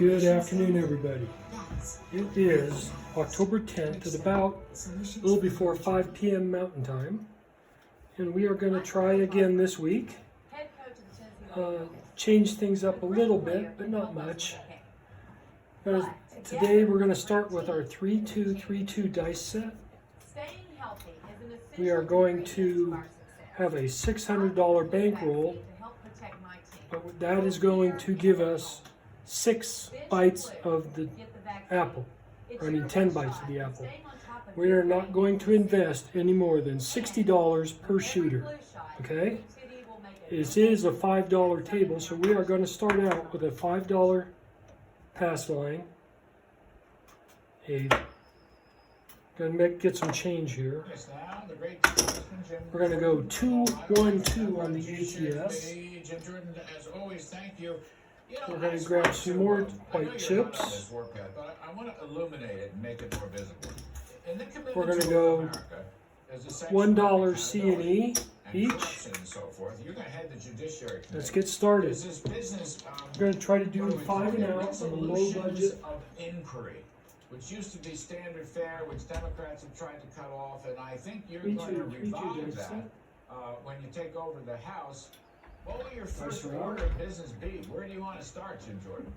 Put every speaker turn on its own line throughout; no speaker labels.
Good afternoon, everybody. It is October 10th at about a little before 5 p.m. Mountain Time, and we are going to try again this week. Change things up a little bit, but not much. Today we're going to start with our 3-2-3-2 dice set. We are going to have a $600 bankroll, but that is going to give us 6 bites of the apple. I mean 10 bites of the apple. We are not going to invest any more than $60 per shooter. Okay? This is a $5 table, so we are going to start out with a $5 pass line. Going to get some change here. We're going to go 2-1-2 on the ATS. We're going to grab some more white chips. We're going to go $1 C&E each. Let's get started. We're going to try to do 5 and out on a low budget.
Which used to be standard fare, which Democrats have tried to cut off, and I think you're going to revive that when you take over the House. What will your first order of business be? Where do you want to start, Jim Jordan?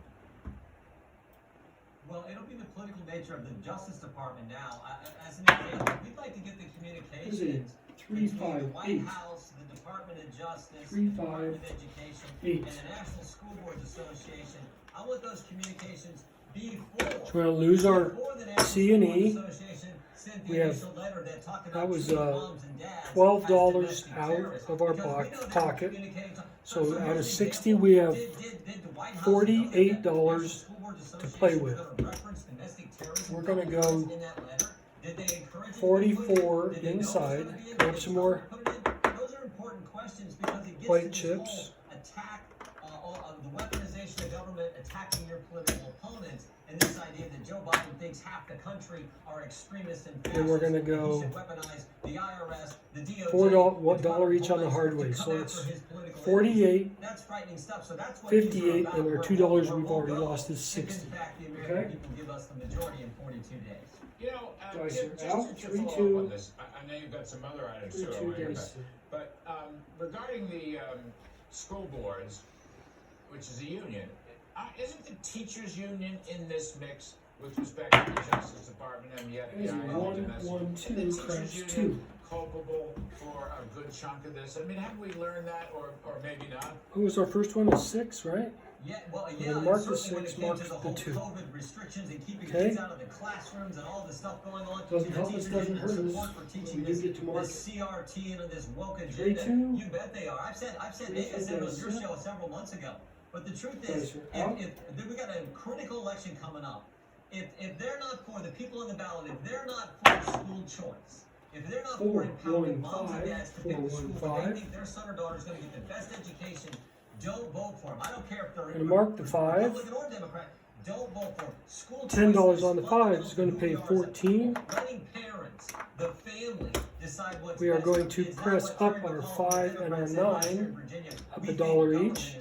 Well, it'll be the political nature of the Justice Department now. As an example, we'd like to get the communications between the White House, the Department of Justice, the Department of Education, and the National School Boards Association. I want those communications before.
So we're going to lose our C&E. We have, that was $12 out of our pocket. So out of 60, we have $48 to play with. We're going to go 44 inside. Grab some more white chips.
The weaponization of government attacking your political opponents, and this idea that Joe Biden thinks half the country are extremists and fascists.
And we're going to go
weaponize the IRS, the DOJ,
$4 each on the hard way. So it's 48,
that's frightening stuff. So that's what
58, and our $2 we've already lost is 60.
In fact, the American people give us the majority in 42 days.
You know,
Dice
just
out,
to follow
3-2.
up on this, I know you've got some other items too.
3-2 dice.
But regarding the school boards, which is a union, isn't the teachers' union in this mix with respect to the Justice Department and the FBI and the teachers' union culpable for a good chunk of this? I mean, haven't we learned that, or maybe not?
Who was our first one? Was 6, right?
Yeah, well, yeah.
Mark the 6, mark the 2.
COVID restrictions and keeping kids out of the classrooms and all this stuff going on.
Doesn't help us, doesn't hurt us.
For teaching
We get to mark
this CRT and this woke agenda.
3-2.
You bet they are. I've said they said on your show several months ago. But the truth is, if we got a critical election coming up, if they're not for the people on the ballot, if they're not for school choice, if they're not for empowering moms and dads to pick the school, they think their son or daughter is going to get the best education, don't vote for them. I don't care if they're
Going to mark the 5.
Republican or Democrat. Don't vote for them. School
$10 on the 5 is going to pay 14.
Letting parents, the family, decide what's
We are
best
going
for
to
kids.
press up our 5 and our 9, up $1 each,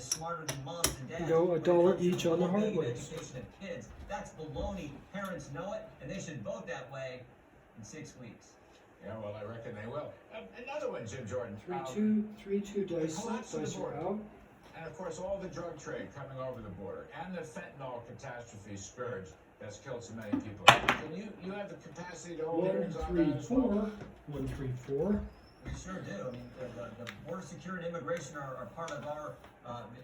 and go $1 each on the hard ways.
That's baloney. Parents know it, and they should vote that way in 6 weeks.
Yeah, well, I reckon they will. Another one, Jim Jordan.
3-2 dice. Dice are out.
And of course, all the drug trade coming over the border, and the fentanyl catastrophe scourge that's killed so many people. And you have the capacity to hold hearings on that as well?
1-3-4.
We sure do. I mean, the border security and immigration are part of our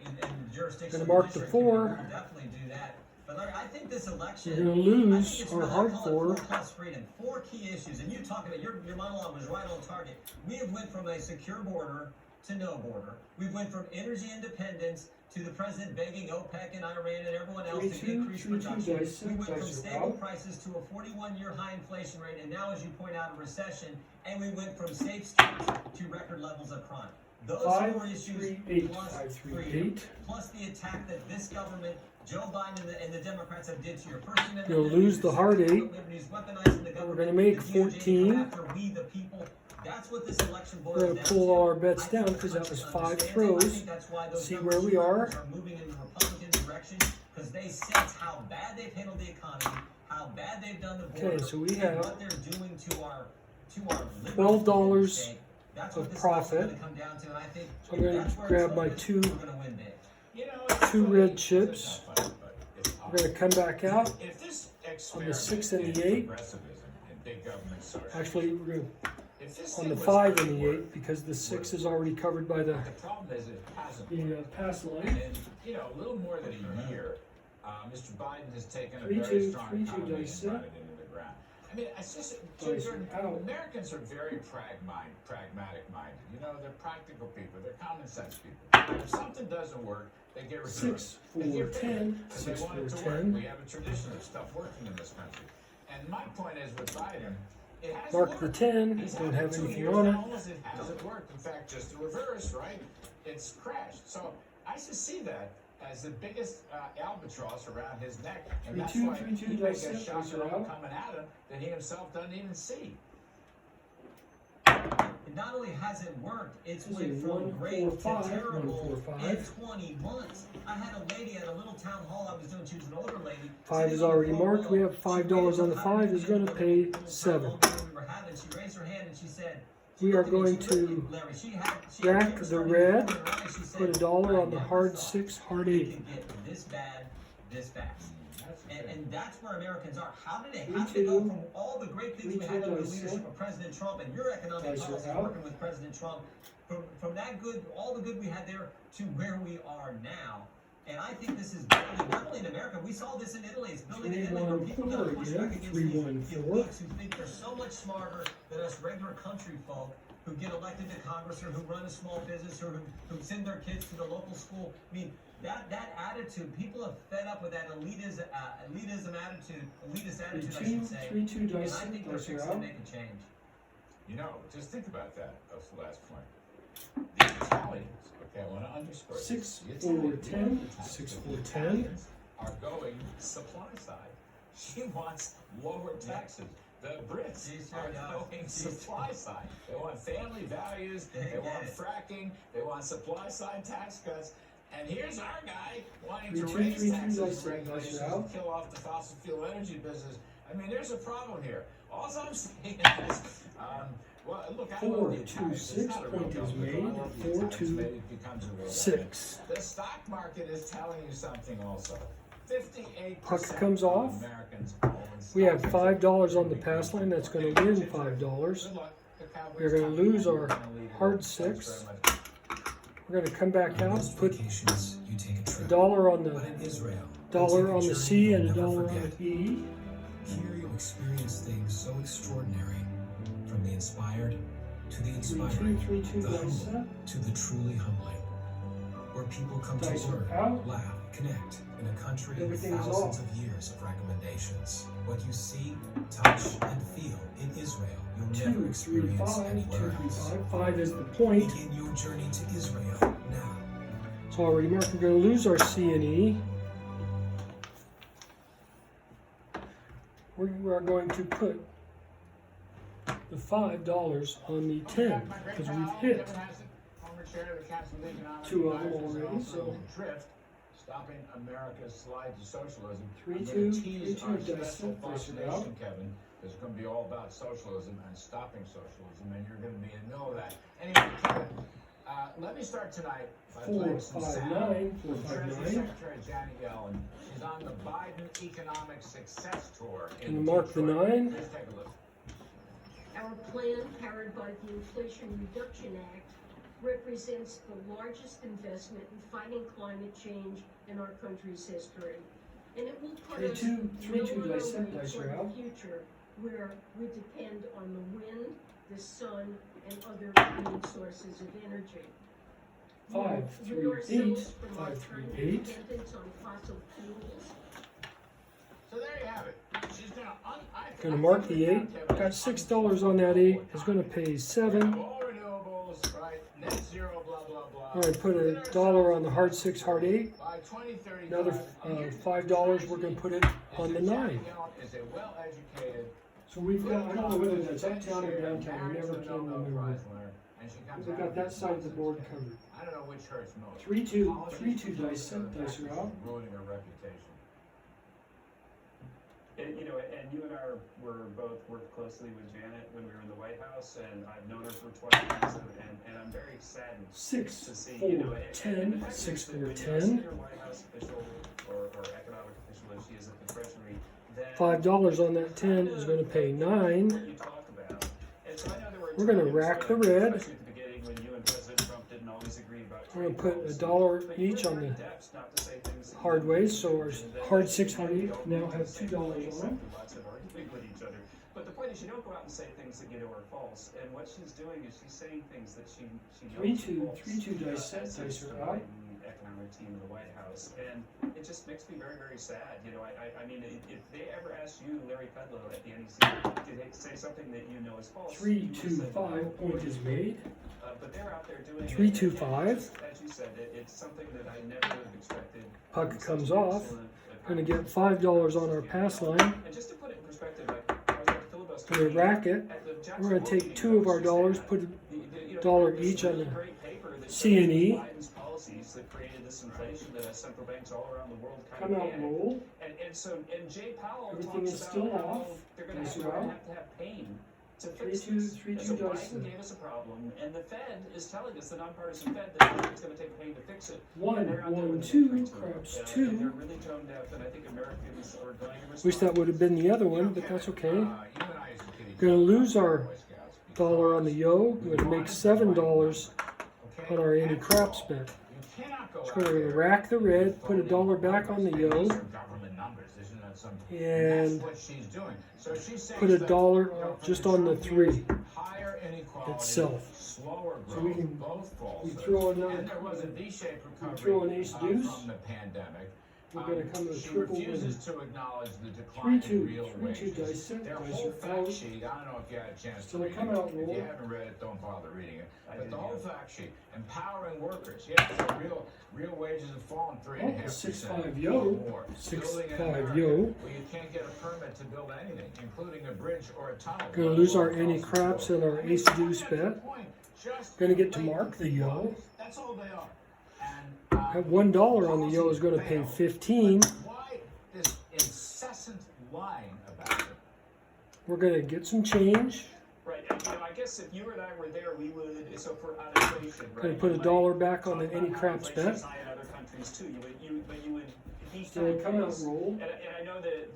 in the jurisdiction.
Gonna mark the 4.
We'll definitely do that. But I think this election,
we're gonna lose our hard 4.
Plus freedom. 4 key issues, and you talk about your monologue was right on target. We have went from a secure border to no border. We went from energy independence to the president begging OPEC and Iran and everyone else to increase production. We went from stable prices to a 41-year high inflation rate, and now, as you point out, a recession. And we went from safe streets to record levels of crime. Those 4 issues plus freedom, plus the attack that this government, Joe Biden and the Democrats have did to your First Amendment.
You'll lose the hard 8. We're going to make 14.
That's what this election boils
We're going to pull all our bets down because that was 5 throws. See where we are.
direction because they sense how bad they've handled the economy, how bad they've done the border,
Okay, so we
and
have
what they're doing to our
$12
That's
of
what this
profit.
is going to come down to, and I think
So I'm going
that's
to
where
grab
it's
my
focused.
two
We're going to win big.
You know,
two
funny.
red chips.
It's not funny, but it's
We're going to come back out.
If this
on the 6 and
experiment
the
in
8.
progressivism and big government socialism,
Actually, we're going
if this
on
thing
the
was
5
gonna
and the
work,
8 because the 6 is already covered by the
the problem is it hasn't worked.
pass line.
And in, you know, a little more than a year, Mr. Biden has taken a
3-2,
very strong
3-2
economy and
dice
run
set.
it into the ground. I mean, it's just,
Dice out.
Americans are very pragmatic minded. You know, they're practical people. They're common sense people. If something doesn't work, they get rid of it.
6,
They
4,
get rid of it
10,
because they
6,
want
4,
it to work.
10.
We have a tradition of stuff working in this country. And my point is with Biden, it hasn't
Mark
worked.
the 10.
He's
Don't
had
have
2
anything
years
on it.
now, almost it hasn't worked. In fact, just the reverse, right? It's crashed. So I just see that as the biggest albatross around his neck, and that's
3-2,
why
3-2
he may
dice
get
set,
shots
dice are out.
coming at him that he himself doesn't even see.
It not only hasn't worked, it's
This
went
is
from
1,
great
4, 5,
to terrible
1, 4, 5.
in 20 months. I had a lady at a little town hall I was doing. She was an older lady.
5 is
sitting on the
already
front
marked.
row.
We have
She
$5
raised
on the
her
5
hand
is going to
in the
pay
little town
7.
hall meeting we were having. She raised her hand and she said,
We are going to
Larry, she
rack
was
the
starting
red,
to run, and she said,
put $1
"I
on the
never
hard
thought
6, hard
it
8.
could get this bad, this fast."
That's
And that's where Americans are. How did they
3-2,
go from all the great things we
3-2
had under the
dice
leadership
set.
of President Trump and your economic
Dice are
policy
out.
working with President Trump, from that good, all the good we had there to where we are now. And I think this is building, not only in America, we saw this in Italy, it's building in Italy where people are going to push
3-1-4
back against these
3-1-4.
elites who think they're so much smarter than us regular country folk who get elected to Congress or who run a small business or who send their kids to the local school. I mean, that attitude, people are fed up with that elitist attitude, I should say.
3-2
And
dice
I
set,
think they're
dice are
fixing to
out.
make a change.
You know, just think about that. That's the last point. The Italians, okay, I want to underscore this.
6,
The
4,
Italians,
10,
the
6,
the
4, 10.
Italians are going supply side. She wants lower taxes. The Brits
She
are
sure does.
going
She
supply side. They want family values. They
They
want
get it.
fracking. They want supply side tax cuts. And here's our guy wanting
3-2,
to raise
3-2
taxes
dice
and
set,
regulations
dice are
and
out.
kill off the fossil fuel energy business. I mean, there's a problem here. All I'm saying is, well, look, I
4,
love the
2,
Italians.
6,
It's not a real
point is
government, but I
made.
love the
4,
Italians.
2,
Maybe it becomes a real government.
6.
The stock market is telling you something also. 58%
Puck comes off.
of Americans own
We have
stocks.
$5 on the pass line. That's going to win $5.
Good luck. The Cowboys
We're going to
top
lose
ten.
our
We're gonna lead it.
hard
Thanks very
6.
much.
We're going to come back out,
Most
put
vacations, you take a trip.
$1 on
But
the
in Israel,
dollar on the C and a
you'll
dollar
never
on the
forget.
E.
Here you'll experience things so extraordinary, from the inspired to the
3-2,
inspiring,
3-2
the
dice
humble
set.
to the truly humbling, where people come
Dice
to
are
learn,
out.
laugh, connect in a country with
Everything's
thousands
off.
of years of recommendations. What you see, touch, and feel in Israel, you'll
2,
never
3,
experience
5, 2,
anywhere
3,
else.
5. 5 is the point.
Begin your journey to Israel now.
It's already marked. We're going to lose our C and E. We are going to put the $5 on the 10 because we've hit
Former chair of the Council of Economic
2 of them
Advisors,
already,
also
so
drift, stopping America's slide to socialism.
3-2,
I'm gonna tease
3-2
our
dice
special
set, dice
Fox
it out.
Nation, Kevin. It's going to be all about socialism and stopping socialism, and you're going to be in the middle of that. Anyway, Kevin, let me start tonight by
4,
playing some
5,
sound
9, 4,
from
5,
Treasury
9.
Secretary Janet Yellen. She's on the Biden Economic Success Tour in
Gonna mark the
Detroit.
9.
Let's take a look.
Our plan, powered by the Inflation Reduction Act, represents the largest investment in fighting climate change in our country's history. And it will put us
3-2, 3-2
no
dice set,
longer
dice
for
are
the
out.
future where we depend on the wind, the sun, and other clean sources of energy.
5,
We
3, 8.
ourselves from our
5, 3,
current
8.
dependence on fossil fuels.
So there you have it. She's
Gonna mark the 8. Got $6 on that 8. Is gonna pay 7.
All renewables, right? Net zero, blah blah blah.
All right, put $1 on the hard 6, hard 8.
By 2035,
Another $5. We're gonna put it on the 9.
Is a well-educated.
So we've got. I don't know whether that's uptown or downtown. I never can remember. We've got that side of the board covered.
I don't know which hurts most.
3-2 dice set, dice are out.
Ruining her reputation.
And, you know, and you and I were both worked closely with Janet when we were in the White House, and I've known her for 20 years, and I'm very saddened to
6,
see,
4,
you know,
10, 6, 4, 10.
Your White House official or economic official as she is at the Treasury, then
$5 on that 10 is going to pay 9.
what you talk about. And so I know there were
We're gonna
times,
rack the red.
especially at the beginning when you and President Trump didn't always agree about
We're going to
trade
put
policy,
$1
but you
each
were
on
very
the
deft not to say things that you
hard
didn't
ways,
agree
so our
with, and then
hard
you
600
don't
now
do
have
the same
$2
things
on them.
after lots of arguing with each other. But the point is, you don't go out and say things that you know are false. And what she's doing is she's saying things that she knows are false.
3-2 dice set,
As
dice
is
are
the
out.
Biden economic team in the White House, and it just makes me very, very sad. You know, I mean, if they ever asked you, Larry Kudlow at the NEC, did they say something that you know is false?
3-2-5 point is made.
But they're out there doing
3-2-5.
As you said, it's something that I never would have expected.
Puck
from such
comes
an
off.
excellent
Going to get $5 on our pass line.
And just to put it in perspective, like I was at the filibuster
We're going to rack it.
at the Jackson
We're going to
Hole
take
meeting,
2 of our
she
dollars,
said,
put
you know,
$1
this
each on
really
the
great paper that
C&E.
shows Biden's policies that created this inflation that central banks all around the world kind
Come
of
out
panicked.
roll.
And Jay Powell
Everything
talks
is
about
still
how
off.
they're going
Dice
to
are out.
have to have pain to fix
3-2
this. And so
dice.
Biden gave us a problem, and the Fed is telling us, the nonpartisan Fed, that it's going to take pain to fix it.
1,
And they're out there
1,
with
2,
it.
craps
And
2.
they're really tone deaf, and I think Americans are going to respond.
Wish that would have been the other one, but that's okay.
You and I used to kid each
Gonna
other
lose
about
our
Boy Scouts
$1 on the
because
yo. We're going to make $7
okay,
on our any
after
craps
all,
bet.
You cannot go
So
out
we're going
there
to rack the
with
red, put
phony
$1 back on the
numbers.
yo,
These are government numbers, isn't that something?
and
that's what she's doing. So she's saying
put $1
that, you know, from
just
the
on the
Trump
3
years, higher inequality,
itself.
slower growth,
So we can-
both false.
we throw another-
and there was a V-shaped recovery
throw an ace deuce.
from the pandemic.
We're going to come to a
She
triple
refuses
win.
to acknowledge the decline
3-2
in real wages.
dice set,
Their
dice
whole
are
fact
out.
sheet, I don't know if you had a chance
So
to
they
read
come
it.
out
If
roll.
you haven't read it, don't bother reading it.
I
But the
did,
whole
yeah.
fact sheet, empowering workers. Yes, so real wages have fallen 3.5%.
6-5 yo.
or more.
6-5
Building in America,
yo.
where you can't get a permit to build anything, incling a bridge or a tunnel.
Gonna lose our any craps and our ace deuce bet. Gonna get to mark the yo.
That's all they are. And
That $1 on the yo is going to pay 15.
why this incessant lying about it?
We're going to get some change.
Right, and you know, I guess if you and I were there, we would, so for on inflation, right?
Gonna put
you
$1
might
back on
talk
the any
about how
craps
inflation's
bet.
high in other countries too. But you would be
So we come out
things-
roll.
And I know that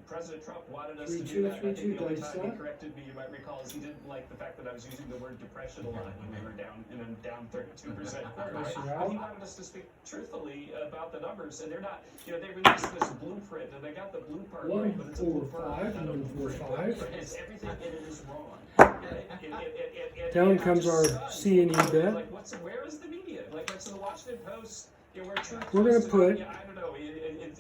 President Trump wanted us to
3-2,
do that. I think
3-2
the only
dice
time he
set.
corrected me, you might recall, is he didn't like the fact that I was using the word depression a lot when we were down 32% quarter.
Dice are
But
out.
he wanted us to speak truthfully about the numbers, and they're not. You know, they released this blueprint, and they got the blue part right, but it's a blue part.
1-4-5 and
not a
1-4-5.
blueprint. It's everything in it is wrong.
Down
And I'm
comes
just
our
stunned.
C&E bet.
Like, where is the media? Like so the Washington Post, you know, where truth
We're gonna
comes to-
put
yeah, I don't know.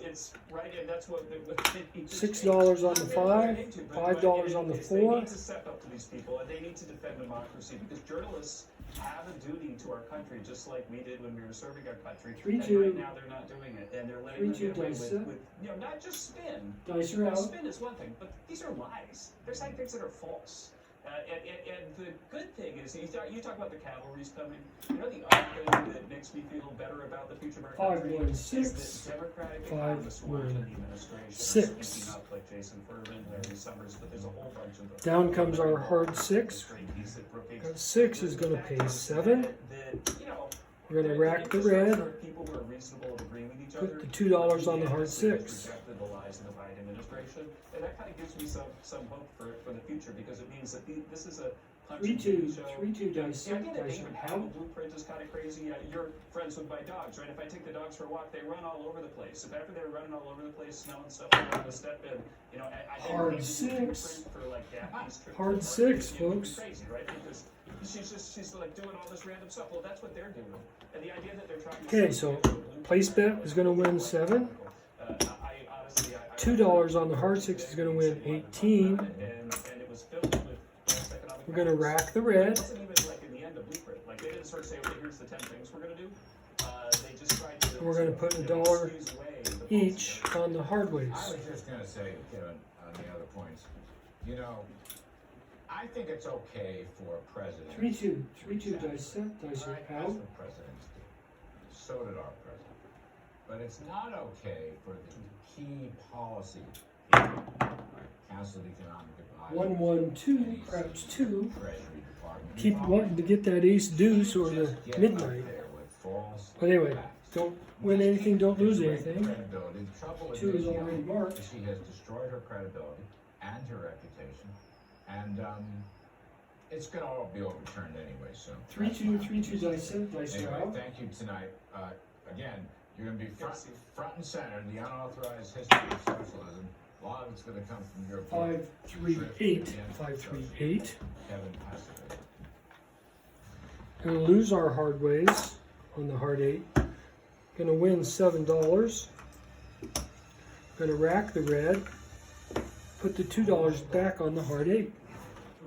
It's right, and that's what
$6 on the 5, $5 on the 4.
They need to step up to these people, and they need to defend democracy because journalists have a duty to our country, just like we did when we were serving our country.
3-2.
And right now they're not doing it, and they're letting them
3-2
get away
dice
with,
set.
you know, not just spin.
Dice are out.
Spin is one thing, but these are lies. They're saying things that are false. And the good thing is, you talk about the cavalry's coming. You know, the other thing that makes me feel better about the future of our country
5-1-6,
is that Democratic
5-1-6.
economists who are in the administration are speaking up, like Jason Furman, Larry Summers, but there's a whole bunch of them.
Down comes our hard 6. That 6 is going to pay 7. We're going to rack the red.
People who are reasonable and agree with each
Put
other.
the $2 on the hard
Has
6.
rejected the lies of the Biden administration, and that kind of gives me some hope for the future because it means that this is a punch and
3-2
show.
3-2 dice
The
set.
idea that they
Dice
even
are
have a
out.
blueprint is kind of crazy. You're friends with my dogs, right? If I take the dogs for a walk, they run all over the place. If after they're running all over the place, smelling stuff around the step in, you know, I
Hard
think
6.
blueprint for like Daphne's trip.
Hard
to the
6,
market, it would be
folks.
Crazy, right? Because she's like doing all this random stuff. Well, that's what they're doing. And the idea that they're trying to
Okay, so place bet is going to win 7. $2 on the hard 6 is going to win 18.
And it was filled with false economic
We're going to rack the red.
It wasn't even like in the end a blueprint. Like they didn't sort of say, okay, here's the 10 things we're going to do. They just tried to.
We're gonna put
you know,
$1
excuse away the false
each
economic-
on the hard ways.
I was just going to say, Kevin, on the other points, you know, I think it's okay for presidents.
3-2 dice set. Dice are
Right,
out.
that's what presidents do. so did our president. But it's not okay for the key policy people, Council of Economic Advisors,
112, perhaps 2.
Treasury Department,
Keep wanting to get that ace deuce or the
just get
midnight.
up there with false
But anyway,
facts.
don't win anything, don't lose anything.
Credibility. The trouble with
2 is
Ms.
already
Young
marked.
is she has destroyed her credibility and her reputation, and it's going to all be overturned anyway soon.
3-2, 3-2 dice in, dice are
Anyway,
out.
thank you tonight. Again, you're going to be front and center in the unauthorized history of socialism. A lot of it's going to come from your book.
5-3-8, 5-3-8.
Kevin Hassett.
Gonna lose our hard ways on the hard 8. Gonna win $7. Gonna rack the red. Put the $2 back on the hard 8.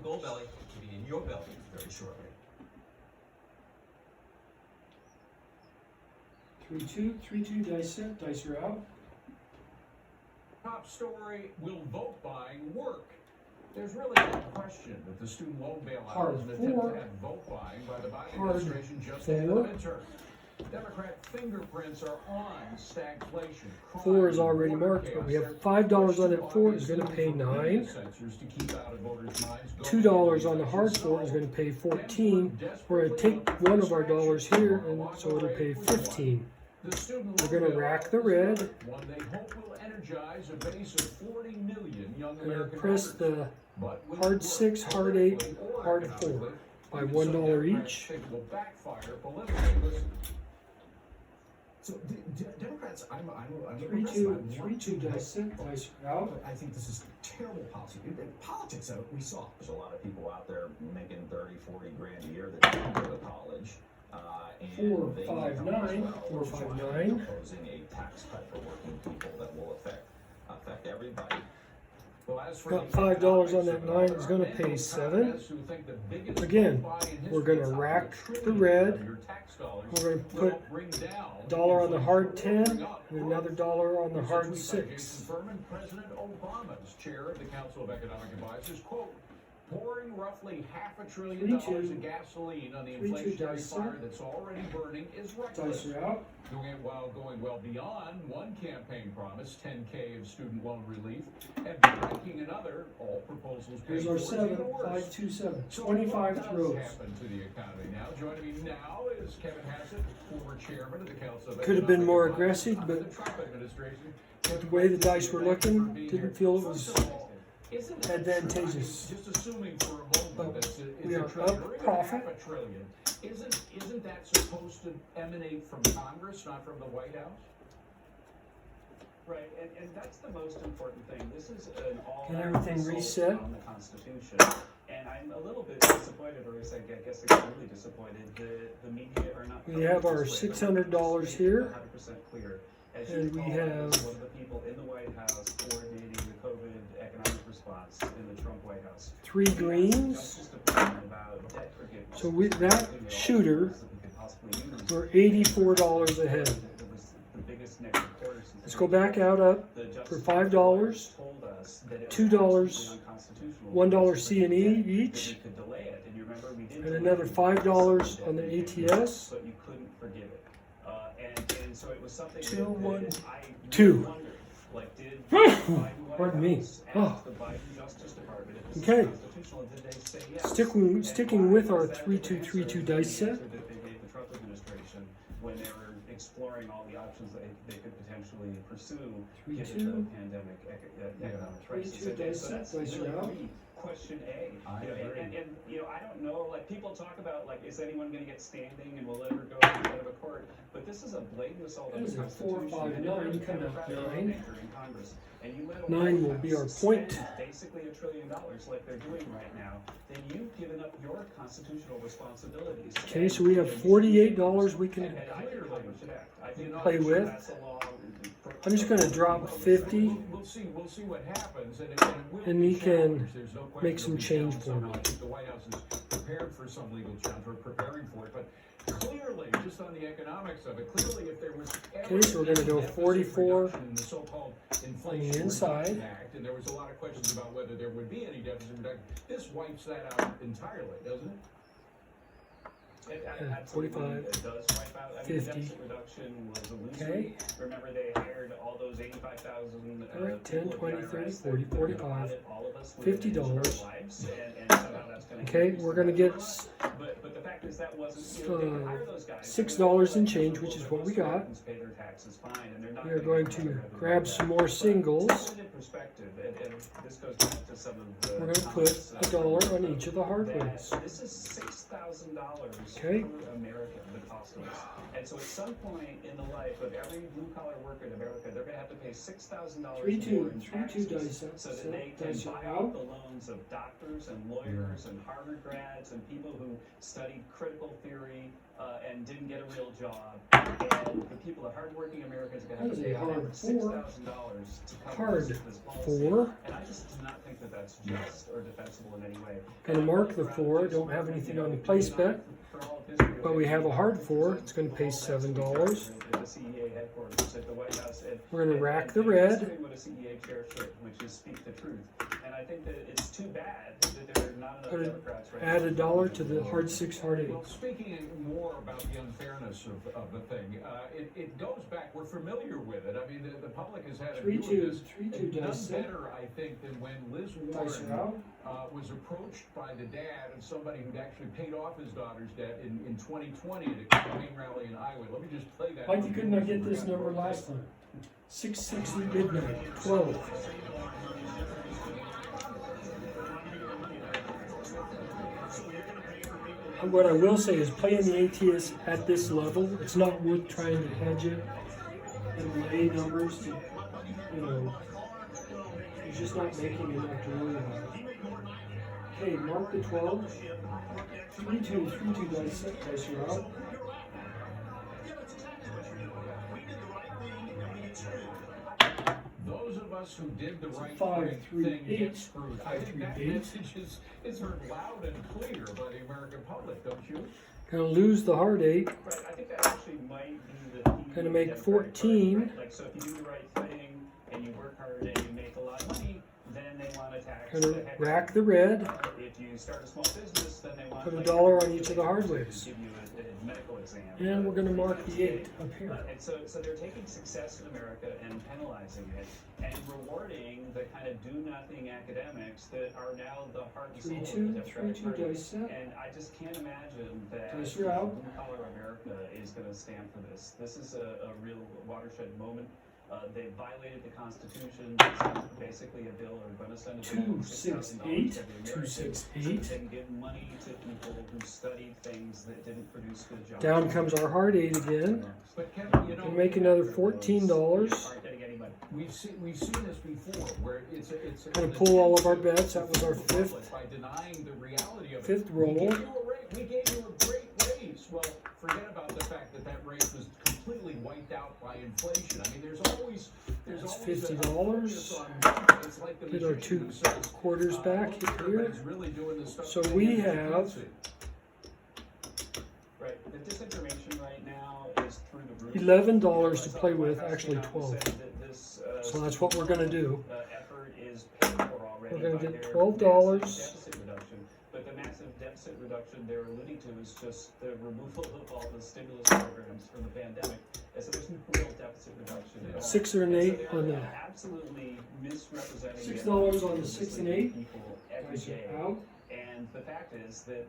Gold belly will be in your belly very shortly.
3-2, 3-2 dice set, dice are out.
Top story, will vote buying work? There's really no question that the student loan bailout
Hard
is an attempt
4.
to have vote buying by the Biden
Hard
administration just ahead of
4.
the midterm. Democrat fingerprints are on stagflation.
4 is already marked, but we have $5 on that 4 is gonna pay 9. $2 on the hard 4 is gonna pay 14. We're gonna take one of our dollars here, and so it'll pay 15. We're gonna rack the red.
One they hope will energize a base of 40 million young
Gonna
American
press
voters.
the
But will
hard
it
6,
work
hard 8,
politically or
hard
economically?
4 by
Even
$1
some Democrats
each.
think it will backfire politically. Listen.
So Democrats, I'm
3-2, 3-2 dice set, dice are out.
But I think this is terrible policy. Politics, we saw.
There's a lot of people out there making 30, 40 grand a year that don't go to college. And
4,
they
5,
need help as
9,
well.
4,
That's
5,
why I'm
9.
proposing a tax cut for working people that will affect everybody.
Well, as for
Got
the
$5 on
economics
that
of
9
it,
is gonna
there are
pay
many
7.
economists who think the biggest
Again,
vote buy in
we're
history
gonna
is how
rack
$1
the
trillion
red.
of your tax dollars
We're gonna
will
put
bring down
$1 on the hard
inflation,
10
bring up
and
growth.
another $1 on the
Here's a
hard
tweet by
6.
Jason Furman, President Obama's chair of the Council of Economic Advisors, quote, pouring roughly $500 billion
3-2.
in gasoline on the
3-2
inflationary
dice
fire
set.
that's already burning is reckless.
Dice are out.
Doing it while going well beyond one campaign promise, $10K of student loan relief, and breaking another, all proposals
Here's
paid
our
for
7,
even worse.
5-2-7.
So
25
what
throws.
does happen to the economy now? Joining me now is Kevin Hassett, former chairman of the Council of
Could have been
Economic
more
Advisors
aggressive,
under
but
the Trump administration.
the way the dice were looking, didn't feel it was
First of all, isn't it
advantageous.
true, just assuming for a moment that it's
we
a
are
trillion
up
or even
profit.
half a trillion, isn't that supposed to emanate from Congress, not from the White House?
Right, and that's the most important thing. This is an all
Get everything reset.
on the Constitution, and I'm a little bit disappointed, or I guess extremely disappointed. The media are not.
We have our $600 here,
100% clear. As you
and we
recall, I was
have
one of the people in the White House coordinating the COVID economic response in the Trump White House.
3 greens.
Justice Department about debt forgiveness.
So that shooter,
That we could possibly use.
we're $84 ahead.
It was the biggest negative quarter since
Let's go back out up
the Justice
for
Department
$5,
told us that it was
$2,
absolutely unconstitutional
$1
that
C&E
we
each,
could delay it. And you remember we did
and
delay
another
it.
$5 on the ATS.
But you couldn't forgive it. And so it was something
2,
that
1,
I really
2.
wondered, like, did the Biden White
Pardon me.
House ask
Oh.
the Biden Justice Department if this
Okay.
is constitutional, and did they say yes?
Sticking
And
with
why
our
was that the
3-2-3-2
answer?
dice
The
set.
answer that they gave the Trump administration when they were exploring all the options they could potentially pursue given
3-2.
the pandemic economic crisis.
3-2 dice
So
set,
that's
dice
really
are out.
question A.
I
You know,
agree.
and you know, I don't know, like people talk about like, is anyone going to get standing and will it ever go to the head of a court? But this is a blatant assault on
That is
the
a 4,
Constitution.
5,
and
9,
every
come out
Democratic
9.
lawmaker in Congress, and you let a
9
White
will be
House
our
spend
point.
basically $1 trillion like they're doing right now, then you've given up your constitutional responsibilities.
Okay, so we have $48 we can
And I think Congress should act. I think
play with.
that's a law.
I'm just gonna drop 50.
We'll see what happens, and it will
And
be
he can
challenged. There's no question
make some
it'll be
change
challenged
for me.
somehow. I think the White House is prepared for some legal challenge, or preparing for it, but clearly, just on the economics of it, clearly if there was ever
Okay, so we're gonna go
deficit
44
reduction in the so-called Inflation
inside.
Reduction Act, and there was a lot of questions about whether there would be any deficit reduction, this wipes that out entirely, doesn't it?
Absolutely,
45,
it does wipe out. I mean,
50.
the deficit reduction was illusory.
Okay.
Remember, they hired all those 85,000
All right, 10,
people at
20,
the
30,
IRS
40,
that could
45,
audit all of us within
$50.
our lives, and somehow that's gonna
Okay,
increase
we're
the
gonna get
But the fact is that wasn't, you know, they could hire those guys.
$6 and change, which is what we got.
Pay their taxes fine, and they're not
We are
gonna
going
get
to
revenue
grab
back.
some more
But
singles.
to put it in perspective, and this goes back to some of the
We're going to put
comments,
$1 on each of the
that
hardwares.
this is $6,000
Okay.
per American, the cost of this. And so at some point in the life of every blue-collar worker in America, they're going to have to pay $6,000 more
3-2,
in
3-2
taxes
dice up,
so that
set,
they can
dice are
buy
out.
out the loans of doctors and lawyers and Harvard grads and people who studied critical theory and didn't get a real job. And the people, the hardworking Americans, are going
That
to
is
have
a
to pay
hard
$6,000 to cover
Hard
this policy.
4.
And I just do not think that that's just or defensible in any way.
Going to mark the 4. Don't have anything on the place bet, but we have a hard 4. It's going to pay $7.
The CEA headquarters at the White House.
We're going to rack the
and
red.
it's doing what a CEA chair should, which is speak the truth. And I think that it's too bad that there are not enough
Gonna
Democrats right
add
now.
$1 to the hard 6, hard 8.
Well, speaking more about the unfairness of the thing, it goes back. We're familiar with it. I mean, the public has had a view of
3-2,
this.
3-2
None
dice set.
better, I think, than when Liz
Dice are out.
Warren was approached by the dad of somebody who'd actually paid off his daughter's debt in 2020 at a campaign rally in Iowa. Let me just play that.
Why you couldn't I get this number last time? 6:60 midnight, 12. What I will say is playing the ATS at this level, it's not worth trying to hedge it and lay numbers to, you know, you're just not making enough to worry about. Okay, mark the 12. 3-2, 3-2 dice set, dice are out.
Those of us who did the right
5-3-8.
thing get screwed. I think that
5-3-8.
message is heard loud and clear by the American public, don't you?
Gonna lose the hard 8.
Right, I think that actually might be the theme
Gonna
of
make
the Democratic
14.
Party, right? Like, so if you do the right thing and you work hard and you make a lot of money, then they want to tax
Gonna
the heck
rack
out of
the
you.
red.
If you start a small business, then they want
Put
like,
$1 on each of the hardwares.
give you a medical exam.
And we're gonna mark the 8 up here.
And so they're taking success in America and penalizing it and rewarding the kind of do-nothing academics that are now the heart and soul of the
3-2,
Democratic
3-2
Party.
dice set.
And I just can't imagine that
Dice are out.
blue-collar America is going to stand for this. This is a real watershed moment. They violated the Constitution. They basically a bill are going to send a bill of $6,000 to every
268,
American
268.
so they can give money to people who studied things that didn't produce good jobs.
Down comes our hard 8 again.
But Kevin, you know,
We'll make another $14.
Aren't getting any money.
we've seen this before, where it's
Gonna pull all of our bets. That was our 5th.
By denying the reality of
5th
it.
roll.
We gave you a great raise. Well, forget about the fact that raise was completely wiped out by inflation. I mean, there's always
That's
always a
$50.
focus on- it's like the
Get our
magician
2
who says,
quarters back
look,
here.
everybody's really doing this stuff
So
that
we
they
have-
see.
Right. The disinformation right now is through the roof.
$11 to play with, actually 12. So
So
that's what we're gonna do.
Effort is paid for already.
We're gonna
by
get
their
$12.
massive deficit reduction. But the massive deficit reduction they're alluding to is just the removal of all the stimulus programs from the pandemic. And so there's no real deficit reduction at all.
6 or an
And so
8
they're
on the
absolutely misrepresenting
$6 on the 6 and 8.
people every
dice
day.
are out.
And the fact is that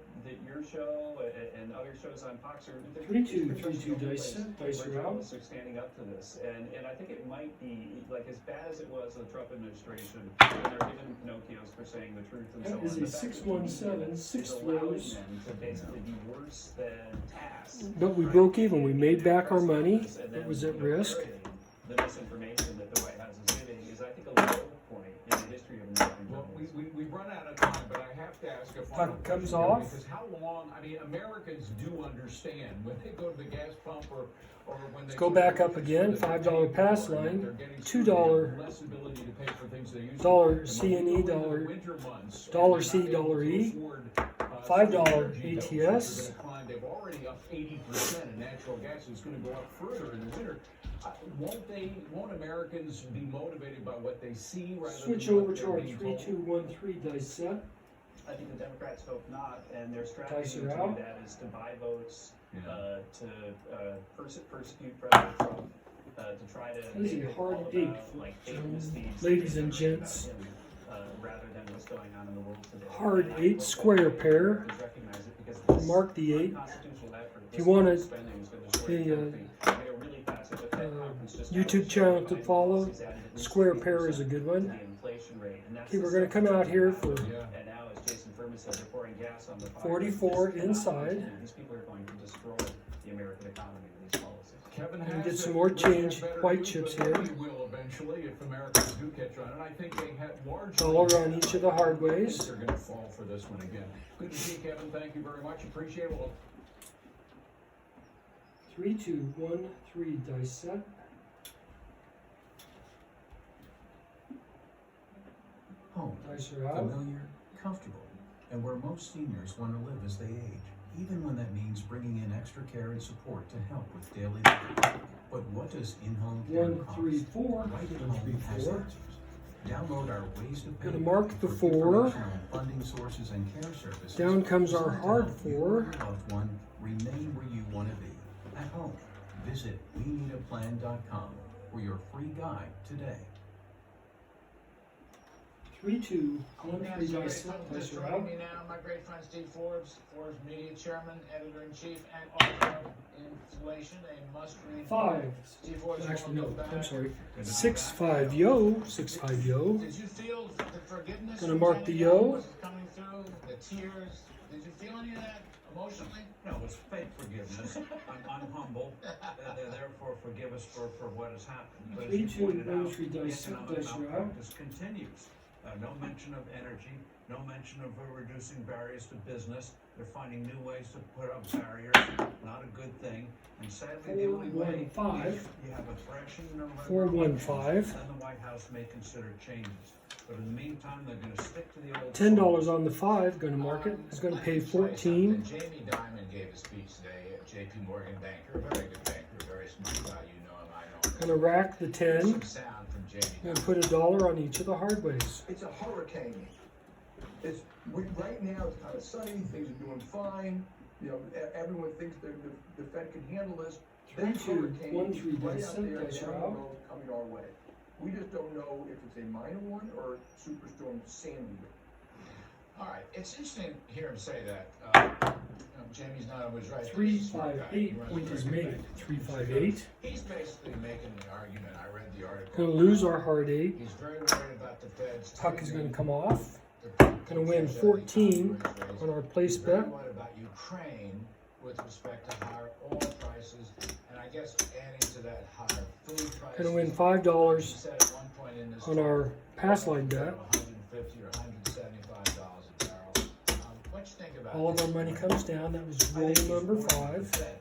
your show and other shows on Fox are
3-2,
they're
3-2
professional
dice
places
set, dice
where
are out.
journalists are standing up to this, and I think it might be like as bad as it was in the Trump administration when they're giving Pinocchios for saying the truth and so
That
on.
is a
The fact that
617,
media
6
is allowing
throws.
them to basically be worse than TASS.
But we broke even. We made back our money. It was at risk.
The misinformation that the White House is giving is, I think, a low point in the history of American
Well,
journalism.
we've run out of time, but I have to ask a final
Puck comes
question,
off.
because how long? I mean, Americans do understand when they go to the gas pump or when they
Let's go back up again. $5 pass line. $2
less ability to pay for things they used to.
dollar
And when
C and
we
E,
go into the
dollar
winter months,
dollar
and
C,
they're not
dollar
able to
E,
afford,
$5
energy bills,
ATS.
which are gonna climb. They've already up 80%, and natural gas is going to go up further in the winter. Won't Americans be motivated by what they see rather
Switch
than what
over to
they're
our
being told?
3-2-1-3 dice set.
I think the Democrats hope not, and their strategy
Dice
to
are
do
out.
that is to buy votes,
Yeah.
persecute President Trump, to try to
This is
make
a
it
hard
all
date,
about, like, fake
gentlemen,
misdeeds
ladies and
about
gents.
him, rather than what's going on in the world today.
Hard
And I
8
hope that
square pair.
Americans recognize it, because this
Mark the 8.
unconstitutional effort,
If you
this
want
spending is gonna destroy the country. They go really fast. At the Fed conference just now,
YouTube
they
channel
showed
to
Biden
follow.
policies added at least
Square pair
3%
is a good
to
one.
the inflation rate, and that's
Okay,
the
we're gonna
stuff
come
that's
out here
going
for
on.
Yeah.
And now, as Jason Furman said, they're pouring gas on the fire.
44
This cannot
inside.
continue. These people are going to destroy the American economy with these policies.
Kevin
And
has
get
it.
some more
We're gonna
change,
have better
white
news,
chips
but
here.
nobody will eventually if Americans do catch on, and I think they have largely.
Dollar on each of the hard
I think
ways.
they're going to fall for this one again. Good to see you, Kevin. Thank you very much. Appreciate it. Well,
3, 2, 1, 3 dice set.
Home.
Dice are out.
Familiar, comfortable, and where most seniors want to live as they age, even when that means bringing in extra care and support to help with daily living. But what does in-home care
1,
cost?
3, 4.
Right
1,
Home
3,
has
4.
answers. Download our Ways to Pay
Gonna mark the
for
4.
information on funding sources and care services.
Down comes our
designed to
hard
help you
4.
and your loved one remain where you want to be, at home. Visit WeNeedAPlan.com for your free guide today.
3, 2, 1,
Yes,
3
great
dice
fun
set.
to
Dice are
join
out.
me now, my great friend Steve Forbes, Forbes Media Chairman, Editor-in-Chief, and author of Inflation, a must-read.
5.
Steve Forbes,
Actually, no.
welcome back.
I'm sorry.
Good to be
6,
back.
5, yo. 6, 5, yo.
Did you feel the forgiveness?
Gonna
from
mark the
Jenny
yo.
Was coming through, the tears? Did you feel any of that emotionally?
No, it's fake forgiveness. I'm humble. They're therefore forgive us for what has happened. But as
3,
you
2,
pointed
1,
out,
3
the
dice set.
economic
Dice are out.
malpractice continues. No mention of energy, no mention of reducing barriers to business. They're finding new ways to put up barriers, not a good thing. And sadly, the
4,
only
1,
way
5.
you have a thrashing in November
4, 1,
elections,
5.
then the White House may consider changes. But in the meantime, they're going to stick to the old.
$10 on the 5. Gonna mark it. It's gonna pay 14.
Jamie Dimon gave a speech today at JP Morgan banker, a very good banker, very smart guy. You know him, I know him.
Gonna rack the 10.
Some sound from Jamie
Gonna
Dimon.
put $1 on each of the hard ways.
It's a hurricane. Right now it's kind of sunny, things are doing fine. You know, everyone thinks the Fed can handle this.
3,
That
2,
hurricane
1,
is
3
right
dice
out
set.
there
Dice
down
are
the
out.
road coming our way. We just don't know if it's a minor one or Superstorm Sandy.
All right, it's interesting to hear him say that. Jamie's not always right.
3,
He's a smart
5,
guy. He
8.
runs
Point
a
is
very good
made.
bank.
3, 5, 8.
He's basically making the argument. I read the article.
Gonna lose our hard 8.
He's very worried about the Fed's.
Puck is gonna come off.
Gonna
Gonna win 14 on our place
Very
bet.
worried about Ukraine with respect to higher oil prices, and I guess adding to that higher food prices.
Gonna win
He
$5
said at one point in this
on our pass line bet.
$150 or $175 a barrel. What you think about
All of
this?
our money comes down. That was
I
roll
think
number
he's worried
5.
about the Fed.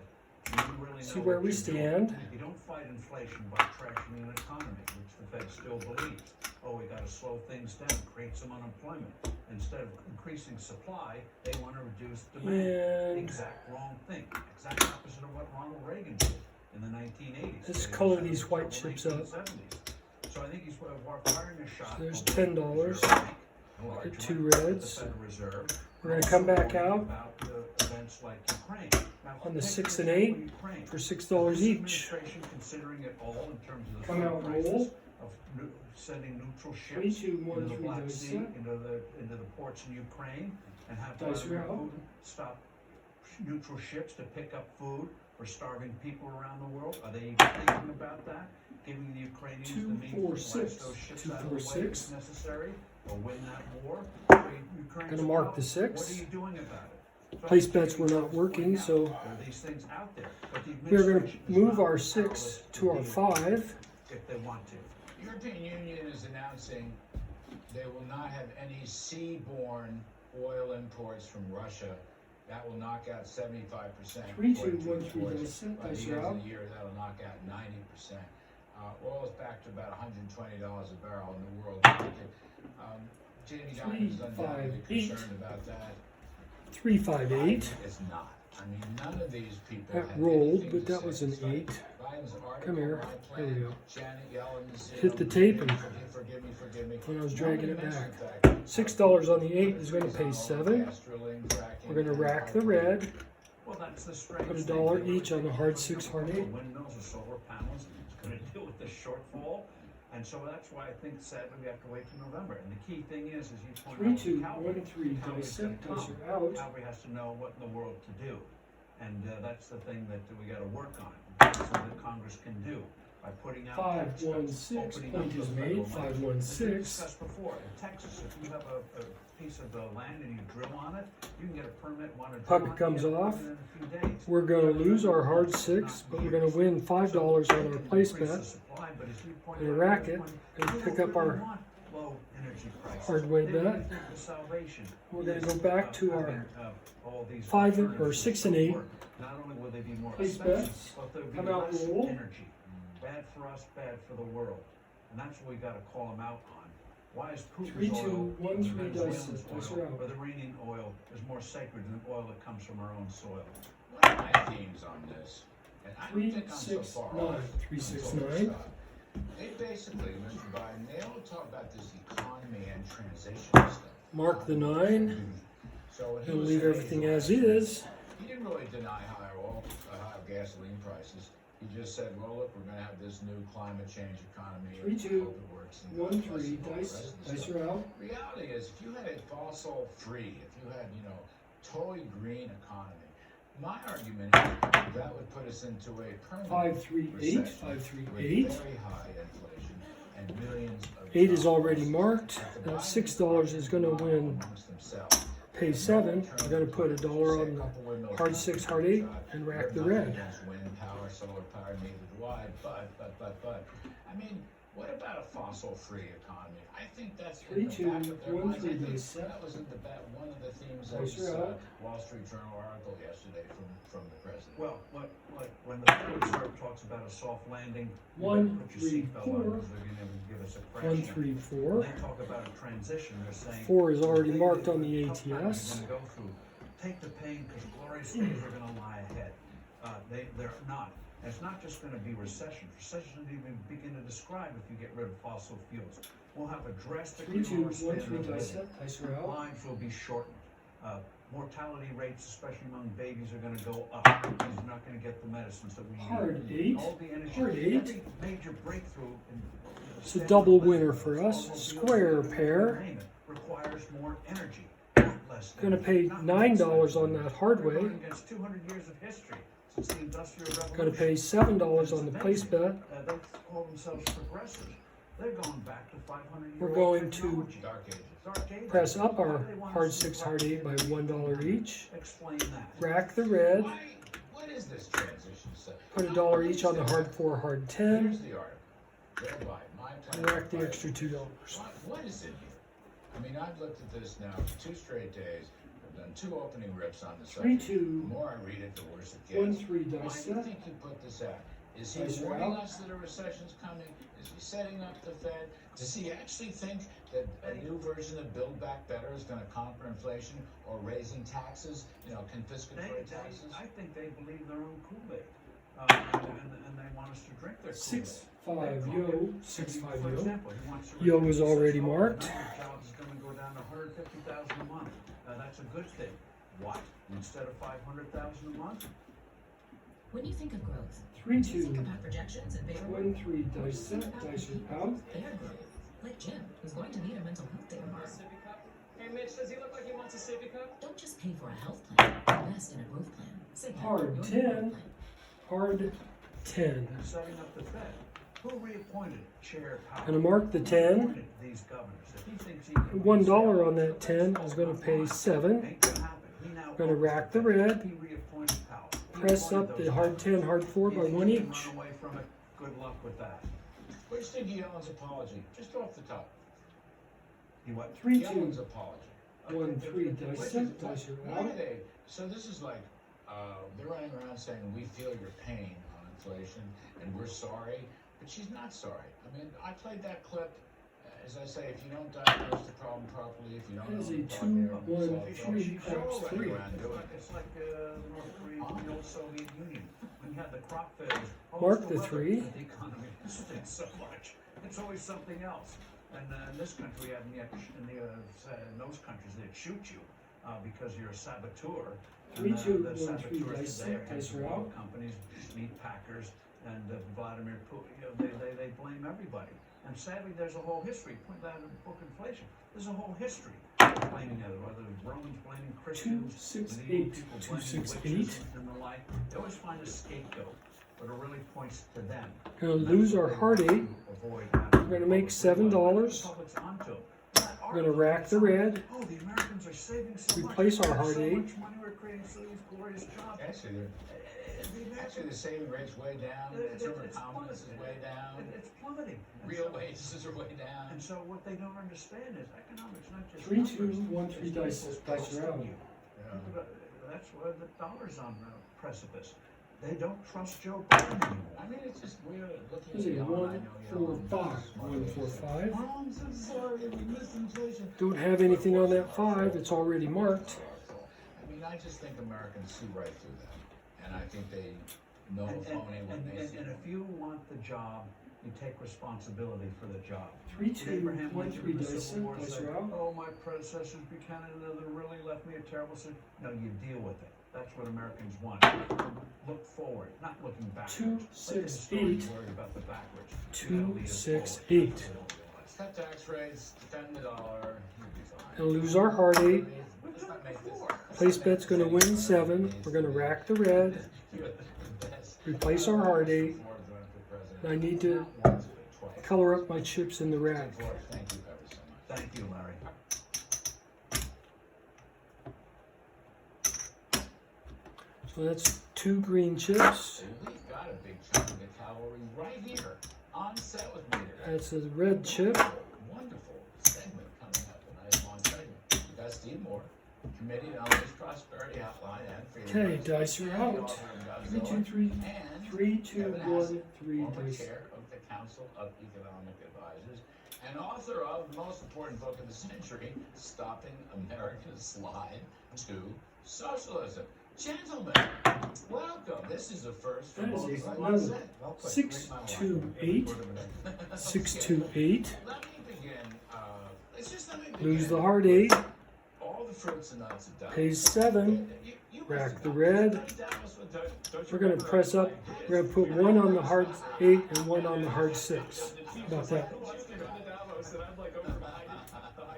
You really
See
know
where
what
we
you're doing.
stand.
You don't fight inflation by trashing an economy, which the Fed still believes. Oh, we got to slow things down, create some unemployment. Instead of increasing supply, they want to reduce demand.
And
Exact wrong thing. Exact opposite of what Ronald Reagan did in the 1980s.
Let's
They
color
had
these
the
white
trouble
chips up.
1970s. So I think he's firing a shot.
So there's
over
$10.
the Reserve Bank, a large
Get 2
one, the
reds.
Federal Reserve.
We're gonna come back
Also
out
about the events like Ukraine. Now,
on the
take
6
for
and
example
8
Ukraine.
for
Is
$6
this
each.
administration considering it all in terms of the
Come
food
out,
prices,
roll.
of sending neutral
3,
ships
2, 1,
into the
3
Black
dice
Sea,
set.
into the ports in Ukraine, and have
Dice are out.
Putin stop neutral ships to pick up food for starving people around the world? Are they even thinking about that? Giving the Ukrainians
2,
the means
4,
to
6.
blast those ships
2,
out of
4,
the way if
6.
necessary, or win that war? Ukraine's
Gonna mark
well,
the 6.
What are you doing about it? So
Place
I think
bets were
you
not
have to
working,
point out
so
there are these things out there, but the
we're gonna
administration is
move
not
our 6
powerless
to our
deal
5.
if they want to.
European Union is announcing they will not have any seaborne oil imports from Russia. That will knock out 75%.
3, 2,
according to
1, 3
reports.
dice set.
By the
Dice
end
are
of
out.
the year, that'll knock out 90%. Oil is back to about $120 a barrel in the world market. Jamie Dimon is
3, 5,
undoubtedly
8.
concerned about that.
3, 5, 8.
Biden is not. I mean, none of these people
That
have
rolled,
anything
but
to
that
say.
was an
It's like
8.
Biden Biden's article,
Come here.
My
There we
Plan,
go.
Janet Yellen's,
Hit the tape and
forgive me.
when I was dragging it
Nobody
back.
mentioned the fact
$6 on the 8 is going to pay
that
7.
gas drilling, fracking,
We're going to rack the red.
Well, that's the strange
Put
thing.
$1 each on the hard 6, hard 8.
Windmills or solar panels, it's gonna deal with the shortfall. And so that's why I think sadly we have to wait till November. And the key thing is you point
3,
out
2,
with Calvary,
1, 3.
Calvary's
Dice
gonna
it.
come.
Dice are out.
Calvary has to know what in the world to do. And that's the thing that we gotta work on. That's something that Congress can do by putting out
5,
tax
1,
cuts,
6.
opening
Point
up
is
the
made.
federal
5,
money.
1,
As we
6.
discussed before, in Texas, if you have a piece of land and you drill on it, you can get a permit, want to drill
Puck
on it,
comes
get a permit
off.
in a few days.
We're going to lose our hard 6, but we're going to win $5 on our place bet. And a racket and pick up our hardway bet. We're going to go back to our 5 or 6 and 8
Not only will they be more
place
expensive,
bets.
but there'll be
Come out
less
roll.
energy. Bad for us, bad for the world. And that's what we gotta call them out on. Why is
3,
Putin's
2,
oil,
1,
or
3
Venezuela's
dice. Dice
oil,
are out.
or the Iranian oil is more sacred than oil that comes from our own soil?
One of my themes on this, and I don't
3,
think I'm so
6,
far
9.
off.
3, 6,
until
9.
stop. They basically, Mr. Biden, they all talk about this economy and transition stuff.
Mark the 9.
So when he
And
was
leave
saying
everything
last
as
week,
is.
He didn't really deny higher gasoline prices. He just said, well, look, we're gonna have this new climate change economy.
3,
and
2,
hope it works, and
1,
God bless
3.
and all the
Dice.
rest of the
Dice
stuff.
are out.
Reality is, if you had a fossil free, if you had, totally green economy, my argument is that would put us into a permanent
5, 3, 8.
recession
5, 3,
with
8.
very high inflation and millions of
8 is
jobs
already marked.
that the
That
Biden
$6 is going to win.
amongst themselves.
Pay 7. We're going to put $1 on the hard 6, hard 8, and rack the red.
Against wind power, solar power, neither do I. But, I mean, what about a fossil-free economy? I think that's in
3,
the
2,
back of their
1,
minds. I
3
think
dice set.
that was in the one of the themes of
Dice
this
are out.
Wall Street Journal article yesterday from the president.
Well, when the Federal Reserve talks about a soft landing, you
1,
better put your
3,
seatbelt on
4.
because they're gonna give us a crash.
1,
now.
3,
When
4.
they talk about a transition, they're saying
4 is already
the
marked on the
tough times
ATS.
you're gonna go through. Take the pain because glorious days are gonna lie ahead. They're not. And it's not just gonna be recession. Recession doesn't even begin to describe if you get rid of fossil fuels. We'll have a
3,
drastically
2,
lower
1,
standard
3
of
dice
living.
set. Dice are out.
Lives will be shortened. Mortality rates, especially among babies, are going to go up. Because you're not going to get the medicines that we need.
Hard 8.
All the energy,
Hard 8.
every major breakthrough in
It's a double winner for us. Square pair.
requires more energy, not less.
Going to pay $9 on that hard
We're
way.
going against 200 years of history since the Industrial Revolution.
Going to pay $7 on the place bet.
They call themselves progressive. They're going back to 500 years.
We're going to
Dark ages.
press up our hard 6, hard 8 by $1 each.
Explain that.
Rack the red.
What is this transition stuff?
Put $1 each on the hard 4, hard 10.
Here's the article. Thereby, my
And
plan.
rack the extra $2.
What is in here? I mean, I've looked at this now for 2 straight days. I've done 2 opening rips on the
3,
subject.
2,
The more I read it, the worse it
1,
gets.
3
Why
dice
do you
set.
think he put this out? Is he
Dice are
warning
out.
us that a recession's coming? Is he setting up the Fed? Does he actually think that a new version of Build Back Better is going to conquer inflation or raising taxes, confiscatory taxes?
I think they believe their own Kool-Aid, and they want us to drink their Kool-Aid.
6, 5, yo. 6, 5,
For
yo.
example, he wants to
Yo
reduce
is already
the
marked.
number of jobs is going to go down to 150,000 a month. That's a good thing. What? Instead of 500,000 a month?
When you think of growth,
3,
think
2,
about projections and favorable
1, 3 dice set. Dice are out.
their growth. Like Jim, who's going to need a mental health day tomorrow.
Hey Mitch, does he look like he wants a sippy cup?
Don't just pay for a health plan, invest in a growth plan. Cigna,
Hard
your
10.
growth plan.
Hard 10.
And setting up the Fed. Who reappointed Chair Powell?
Gonna mark the
Who
10.
appointed these governors? If he thinks he can
$1 on that 10 is going to pay 7.
Ain't gonna happen. He now
Gonna
owns
rack
the
the
Fed.
red.
He reappointed Powell. He
Press
appointed
up
those
the hard
governors.
10, hard 4 by
You think
1
he can
each.
Run away from it. Good luck with that.
What do you think of Yellen's apology? Just off the top.
You what?
3,
Yellen's
2,
apology.
1, 3 dice set. Dice are
Why
out.
are they? So this is like they're running around saying we feel your pain on inflation and we're sorry, but she's not sorry. I mean, I played that clip. As I say, if you don't diagnose the problem properly, if you don't
That is
know
a
the problem,
2,
you don't
1,
solve the problem.
3,
They're all
craps
running
3.
around doing
It's like North Korea, the old Soviet Union. when you have the crop failures.
Mark
it's
the
weather,
3.
but the economy isn't so much. It's always something else. And in this country, in those countries, they'd shoot you because you're a saboteur.
3,
And,
2,
the
1, 3,
saboteurs
dice
today
up,
are
dice
big
are
oil
out.
companies, meat packers, and Vladimir Putin. They blame everybody. And sadly, there's a whole history. Put that in the book, Inflation. There's a whole history of blaming other, whether Romans blaming Christians,
2, 6,
medieval
8,
people
2,
blaming
6,
witches
8.
and the like. They always find a scapegoat, but it really points to them.
Gonna lose our hard 8. We're gonna make $7. We're gonna rack the red.
Oh, the Americans are saving so much.
Replace our hard
So
8.
much money, we're creating so these glorious jobs.
Actually, the saving rate's way down, consumer confidence is way down,
It's plummeting. And
real
so-
wages are way down.
And so what they don't understand is economics, not just
3, 2,
numbers.
1, 3,
It's
dice.
people's
Dice
trust
are out.
in you. That's why the dollar's on the precipice. They don't trust Joe Biden anymore.
I mean, it's just weird looking
Is it
beyond,
1,
I know,
4, 5? 1, 4, 5.
Oh, I'm so sorry, we missed inflation.
Don't have anything on that 5. It's already marked.
I mean, I just think Americans see right through them, and I think they know
And,
phony when they see
and
it.
if you want the job, you take responsibility for the job.
3, 2,
Abraham
1,
Lincoln
3,
in the
dice
Civil
up.
War
Dice
said,
are out.
"Oh, my predecessors Buchanan and other really left me a terrible situation." No, you deal with it. That's what Americans want. Look forward, not looking backwards.
2,
Let the
6,
historians
8.
worry about the backwards. You
2,
gotta lead us
6,
forward.
8.
Cut tax rates, defend the dollar, you'll be fine.
Gonna lose our hard 8.
Let's not make this.
Place bet's gonna win 7. We're gonna rack the red. Replace our hard 8. And I need to color up my chips in the rack.
Thank you ever so much.
Thank you, Larry.
So that's 2 green chips.
So we've got a big chunk of the cavalry right here, on set with me today.
That's a red chip.
Wonderful segment coming up, a nice long segment. We got Steve Moore, Committee on Race Prosperity Outline and Freedom.
Okay, dice are out. 3, 2, 3,
And
3, 2,
Kevin
1,
Hassett,
3
former
dice.
chair of the Council of Economic Advisors and author of the most important book of the century, Stopping America's Slide to Socialism. Gentlemen, welcome. This is the first for
That is
both
a
sides.
level.
Well put.
6,
Read my
2,
mind.
8. 6, 2, 8.
Let me begin. Let me begin.
Lose the hard 8.
All the fruits and nuts of Davos.
Pays 7.
You
Rack the
must have
red.
done Davos with don't you
We're gonna
remember?
press up. We're gonna put 1 on the hard 8 and 1 on the hard 6. How about that?
Let's get into Davos, and I'm like over behind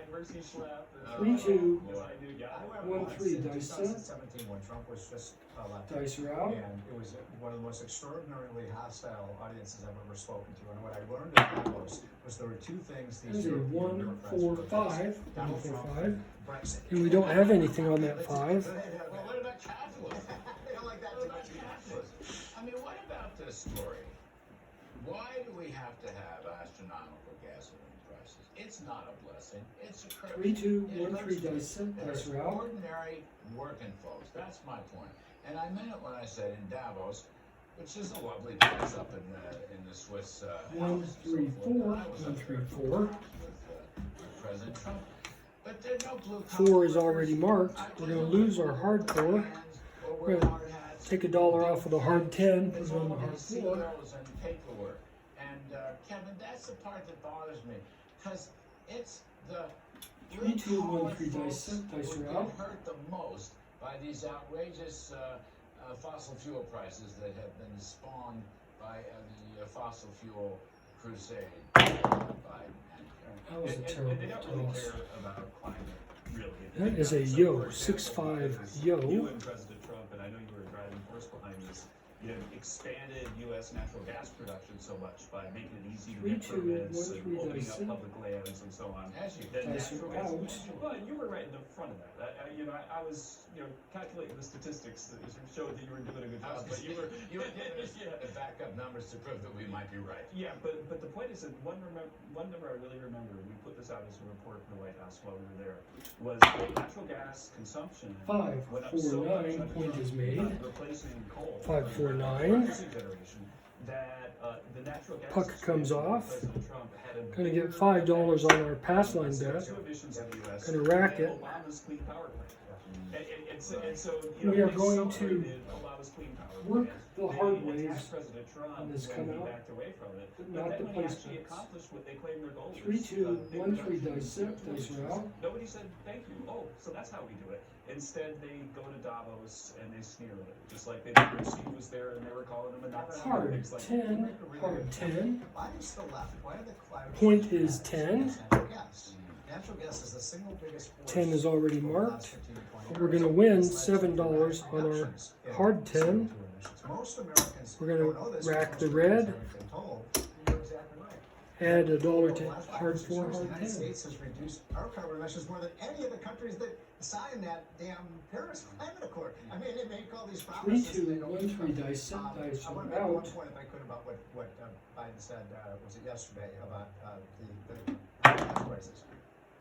Mercy Schlapp.
3, 2,
Yes, I do. Yeah.
1, 3 dice up.
2017, when Trump was just elected,
Dice are out.
and it was one of the most extraordinarily hostile audiences I've ever spoken to. And what I learned at Davos was there were two things these
There's a
European
1,
Democrats
4,
were against.
5. 1,
Donald
4,
Trump
5.
and Brexit.
And we don't have anything on that 5.
Well, what about capitalism?
They don't like that
What
too
about
much.
capitalism? I mean, what about this story? Why do we have to have astronomical gasoline prices? It's not a blessing. It's a curse.
3, 2,
It
1, 3
hurts
dice up. Dice are out.
ordinary working folks. That's my point. And I meant it when I said in Davos, which is a lovely place up in the Swiss
1,
Alps and
3,
so
4.
forth. I was
1,
up
3,
there
4.
with President Trump. But there's no blue
4 is already marked. We're gonna lose our hard 4. We're gonna take $1 off of the hard 10. Put
It's
it on the
all
hard
these
4.
CEOs and paperwork. And Kevin, that's the part that bothers me, because it's the
3, 2, 1,
blue-collar
3 dice
folks
up. Dice
who
are
get
out.
hurt the most by these outrageous fossil fuel prices that have been spawned by the fossil fuel crusade by Biden and
That was a
And they
terrible
don't really
toss.
care about climate, really.
That is a yo, 6'5" yo.
You and President Trump, and I know you were a driving force behind this, expanded U.S. natural gas production so much by making it easy to
3,
get
2,
permits
1,
and
3
opening
dice
up
up.
public lands and so on.
As you
That
Dice
natural
are
gas.
out.
Well, you were right in the front of that. I was, calculating the statistics that showed that you were doing a good job, but you were
giving us
yeah.
the backup numbers to prove that we might be right.
Yeah, but the point is that one number I really remember, we put this out as a report in the White House while we were there, was that natural gas consumption
5,
went up
4,
so much
9.
under
Point
Trump,
is made.
replacing coal.
5, 4, 9.
electricity generation, that the natural gas
Puck comes
expansion
off.
President Trump had a
Gonna get
bigger
$5
effect
on our pass line
on
bet.
CO2 emissions in the US
Gonna rack
than
it.
Obama's clean power plan. And so, you know,
We are
they
going to
celebrated Obama's clean power
work
plan.
the hard
They
ways
attacked President Trump
on this
when
come
he
out,
backed away from it.
but
But
not
then
the
when he actually
placements.
accomplished what they claimed their goal
3,
was,
2,
big
1, 3,
reductions,
dissect,
big
dice
reductions.
route.
Nobody said thank you. Oh, so that's how we do it. Instead, they go to Davos and they sneer at it, just like they did when Steve was there and they were calling him a Nazi. and
Hard
things like
10, hard 10.
Why is the left? Why are the climate
Point
change
is
factors
10.
natural gas? Natural gas is the single biggest force
10 is already
over the
marked.
last 15 to 20
But we're
years.
going to win
It's led to
$7
dramatic
on our
reductions in
hard 10.
CO2 emissions. Most Americans
We're gonna
don't know this, but
rack
most
the
Americans
red.
haven't been told. You're exactly right.
Add $1
Over
to
the last 5
hard
or 6
4,
years, the
hard
United
10.
States has reduced our carbon emissions more than any of the countries that signed that damn Paris Climate Accord. I mean, they make all these
3,
promises.
2,
they don't
1,
keep
3,
them.
dissect, dice
I want to make one
route.
point, if I could, about what Biden said, was it yesterday, about the gas prices.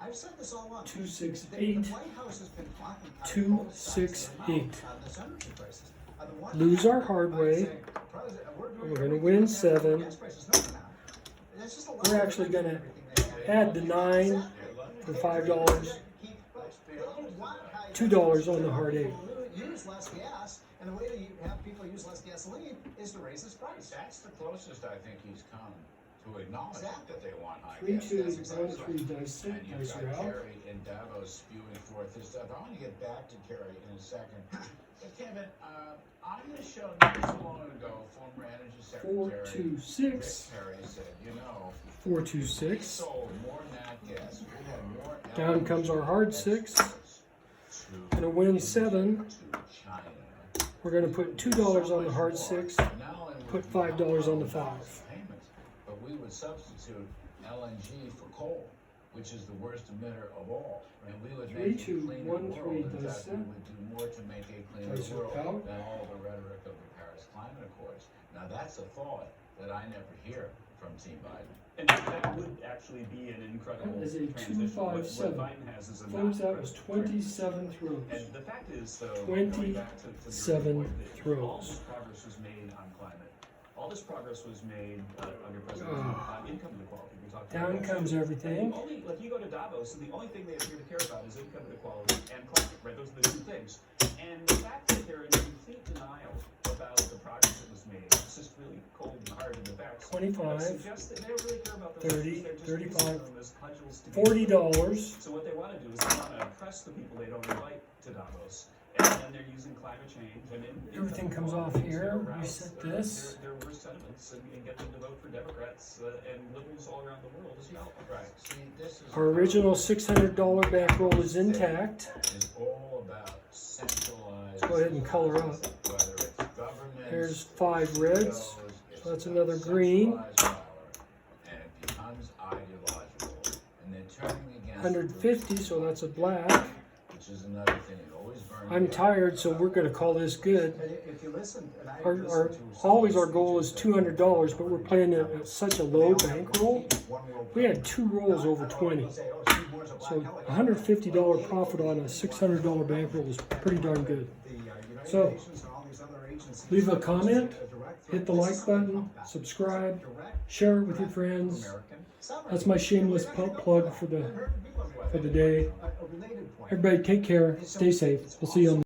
I've said this all along.
2, 6,
The
8.
White House has been talking out of
2,
both sides
6,
of their
8.
mouth on this energy crisis. On the one
Lose
hand,
our hard
Biden's
way.
saying, "President, we're doing
We're gonna
everything
win
we can to lower
7.
gas prices." No, we're not. That's just a lie.
We're actually
They're
gonna
doing everything they can.
add the 9
Exactly.
for $5. $2 on the hard 8.
Use less gas, and the way to have people use less gasoline is to raise this price.
That's the closest I think he's come to acknowledge that they want high
3,
gas.
2,
That's exactly
1, 3,
right.
dissect,
And you've
dice
got
route.
Kerry in Davos spewing forth his stuff. I want to get back to Kerry in a second. But Kevin, on the show not so long ago, former Energy
4,
Secretary
2,
Rick
6.
Perry said, you know,
4, 2,
we
6.
sold more nat gas. We had more
Down
LNG
comes our hard 6.
exports to
Gonna win 7.
to China.
We're gonna put $2 on the hard 6.
Not only would
Put
we
$5 on the
not owe
5.
payments, but we would substitute LNG for coal, which is the worst emitter of all. And we would
3,
make a
2,
cleaner
1,
world.
3,
In fact, we
dissect.
would do more to make a cleaner
Dice
world
out.
than all the rhetoric of the Paris Climate Accords. Now that's a thought that I never hear from Team Biden.
And that would actually be an incredible
That is a
transition.
257.
What Biden has is a
Folks, that was
incredible
27 throws.
And the fact is, though, going back to your
27
point, that
throws.
all this progress was made on climate. All this progress was made under President
Ah.
Trump on income inequality. We talked
Down
about that.
comes everything.
And the only, like you go to Davos, and the only thing they appear to care about is income inequality and climate, right? Those are the two things. And the fact that they're in complete denial about the progress that was made, it's just really cold and hard in the back.
25,
Suggests that they don't really care about those
30,
issues. They're just
35,
using them as cudgels to
$40.
So what they want to do is they want to oppress the people they don't invite to Davos, and then they're using climate change and
Everything comes off here. Reset this.
Their worst sentiments and get them to vote for Democrats and liberals all around the world as well.
Right. See, this is
Our original $600 bankroll is intact.
is all about centralized.
Let's go ahead and color up.
Whether it's government.
There's 5 reds. So that's another green.
And it becomes ideological, and they're turning against
150, so that's a black.
which is another thing that always burns.
I'm tired, so we're gonna call this good.
And if you listen, and I
Our
listen to
always our goal is
speeches
$200,
that-
but we're playing it at such a low bankroll. We had 2 rolls over 20. So $150 profit on a $600 bankroll is pretty darn good. So, leave a comment, hit the like button, subscribe, share it with your friends. That's my shameless plug for the day. Everybody take care, stay safe. We'll see you on the